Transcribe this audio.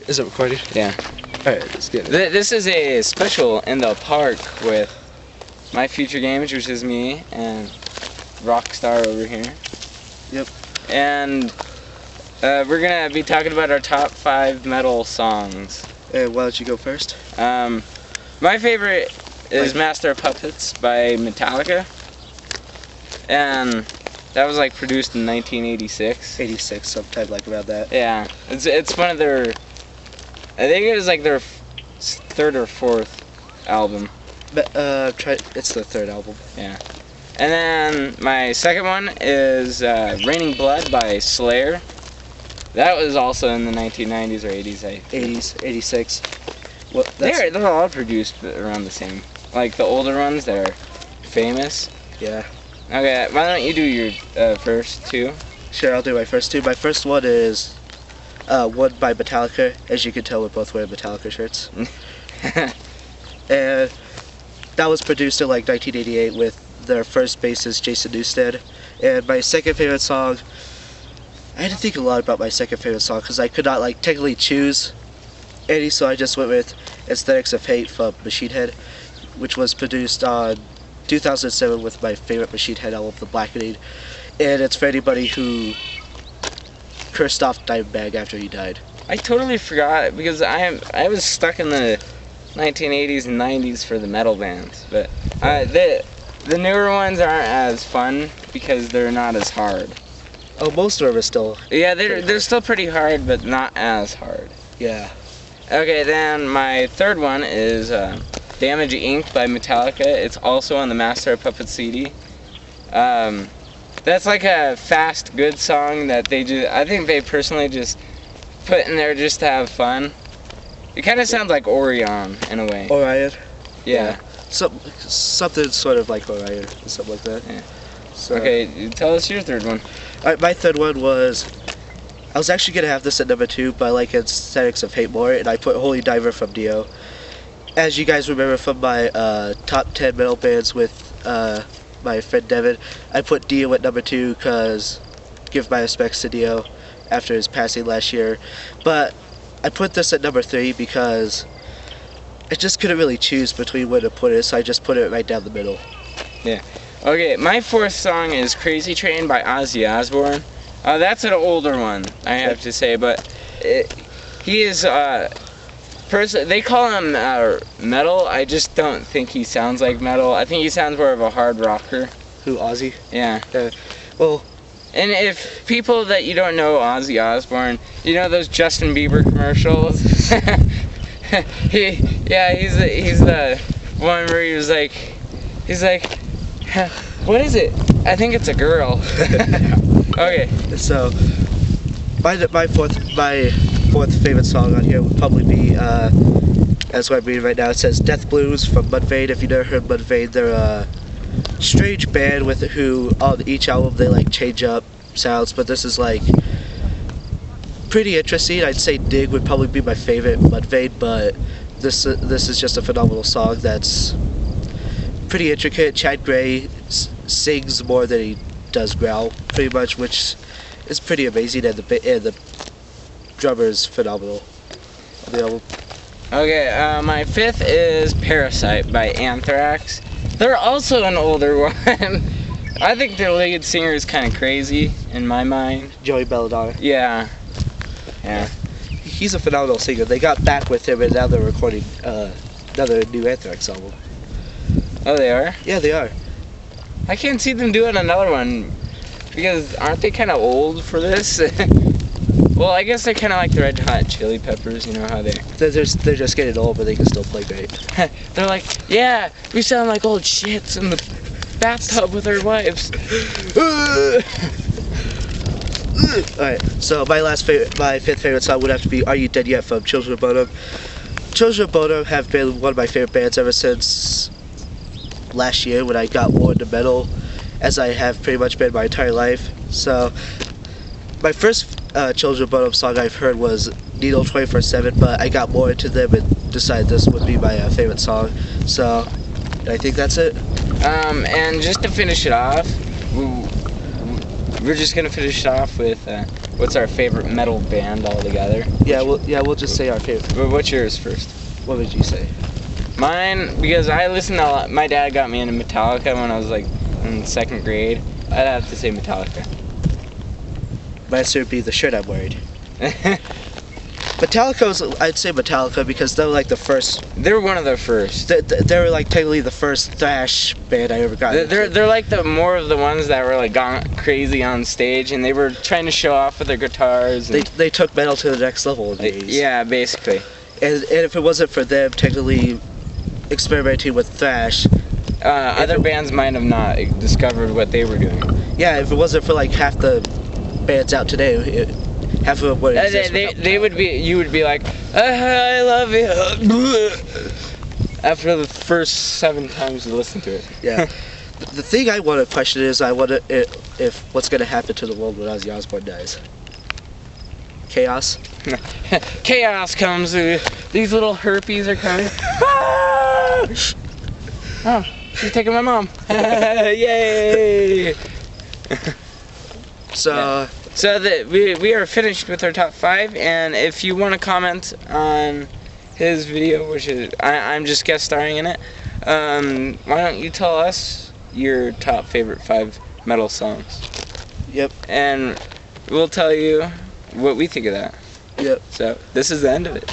Is it recorded? Yeah. Alright, let's get it. This is a special in the park with my future games, which is me and Rockstar over here. Yep. And we're gonna be talking about our top 5 metal songs. Why don't you go first? My favorite is Master of Puppets by Metallica. And that was like produced in 1986. 86, sometime like around that. Yeah, it's one of their, I think it was like their third or fourth album. But, it's the third album. Yeah. And then my second one is Raining Blood by Slayer. That was also in the 1990s or 80s, I think. 80s, 86. Well, They're all produced around the same. Like the older ones that are famous. Yeah. Okay, why don't you do your first two? Sure, I'll do my first two. My first one is one by Metallica. As you can tell, we're both wearing Metallica shirts. And that was produced in like 1988 with their first bassist, Jason Newsted. And my second favorite song, I had to think a lot about my second favorite song because I could not like technically choose any, so I just went with Aesthetics of Hate from Machine Head, which was produced on 2007 with my favorite Machine Head album, The Blackening. And it's for anybody who cursed off Dimebag after he died. I totally forgot because I was stuck in the 1980s and 90s for the metal bands, but the newer ones aren't as fun because they're not as hard. Oh, most of them are still. Yeah, they're still pretty hard, but not as hard. Yeah. Okay, then my third one is Damage Inc. by Metallica. It's also on the Master of Puppets CD. That's like a fast, good song that I think they personally just put in there just to have fun. It kind of sounds like Orion in a way. Orion. Yeah. Something sort of like Orion, something like that. Yeah. So, Okay, tell us your third one. Alright, my third one was, I was actually gonna have this at number 2, but I like Aesthetics of Hate more, and I put Holy Diver from Dio. As you guys remember from my top 10 metal bands with my friend Devin, I put Dio at number 2 because give my respects to Dio after his passing last year. But I put this at number 3 because I just couldn't really choose between where to put it, so I just put it right down the middle. Yeah. Okay, my fourth song is Crazy Train by Ozzy Osbourne. That's an older one, I have to say, but he is, they call him metal. I just don't think he sounds like metal. I think he sounds more of a hard rocker. Who, Ozzy? Yeah. Well, and if people that you don't know Ozzy Osbourne, you know those Justin Bieber commercials? He's the one where he's like, what is it? I think it's a girl. Okay. So, my fourth favorite song on here would probably be, that's what I'm reading right now. It says Death Blues from Mudvayne. If you've never heard Mudvayne, they're a strange band with who on each album they like change up sounds, but this is like pretty interesting. I'd say Dig would probably be my favorite Mudvayne, but this is just a phenomenal song that's pretty intricate. Chad Gray sings more than he does growl, pretty much, which is pretty amazing, and the drummer's phenomenal on the album. Okay, my fifth is Parasite by Anthrax. They're also an older one. I think their lead singer is kind of crazy in my mind. Joey Belladonna. Yeah. He's a phenomenal singer. They got back with him, and now they're recording another new Anthrax album. Oh, they are? Yeah, they are. I can't see them doing another one because aren't they kind of old for this? Well, I guess they're kind of like the Red Hot Chili Peppers, you know how they're just getting old, but they can still play great. They're like, yeah, we sound like old shits in the bathtub with our wives. Alright, so my fifth favorite song would have to be Are You Dead Yet from Children of Bodom. Children of Bodom have been one of my favorite bands ever since last year when I got more into metal, as I have pretty much been my entire life. So my first Children of Bodom song I've heard was Needle 24/7, but I got more into them and decided this would be my favorite song. So I think that's it. And just to finish it off, we're just gonna finish it off with what's our favorite metal band all together. Yeah, we'll just say our favorite. But what's yours first? What would you say? Mine, because I listened to a lot. My dad got me into Metallica when I was like in 2nd grade. I'd have to say Metallica. My answer would be The Shirt I'm Wearing. I'd say Metallica because they're like the first. They were one of the first. They were like technically the first thrash band I ever got. They're like the more of the ones that were like gone crazy on stage, and they were trying to show off with their guitars. And they took metal to the next level in these. Yeah, basically. And if it wasn't for them technically experimenting with thrash, other bands might have not discovered what they were doing. Yeah, if it wasn't for like half the bands out today, half of what exists. They would be. You would be like, I love it. After the first 7 times you listen to it. Yeah. The thing I want to question is, I wonder if what's going to happen to the world when Ozzy Osbourne dies. Chaos. Chaos comes. These little herpes are coming. Oh, she's taking my mom. Yay! So we are finished with our top 5, and if you want to comment on his video, which is I'm just guest starring in it, why don't you tell us your top favorite 5 metal songs? Yep. And we'll tell you what we think of that. Yep. So this is the end of it.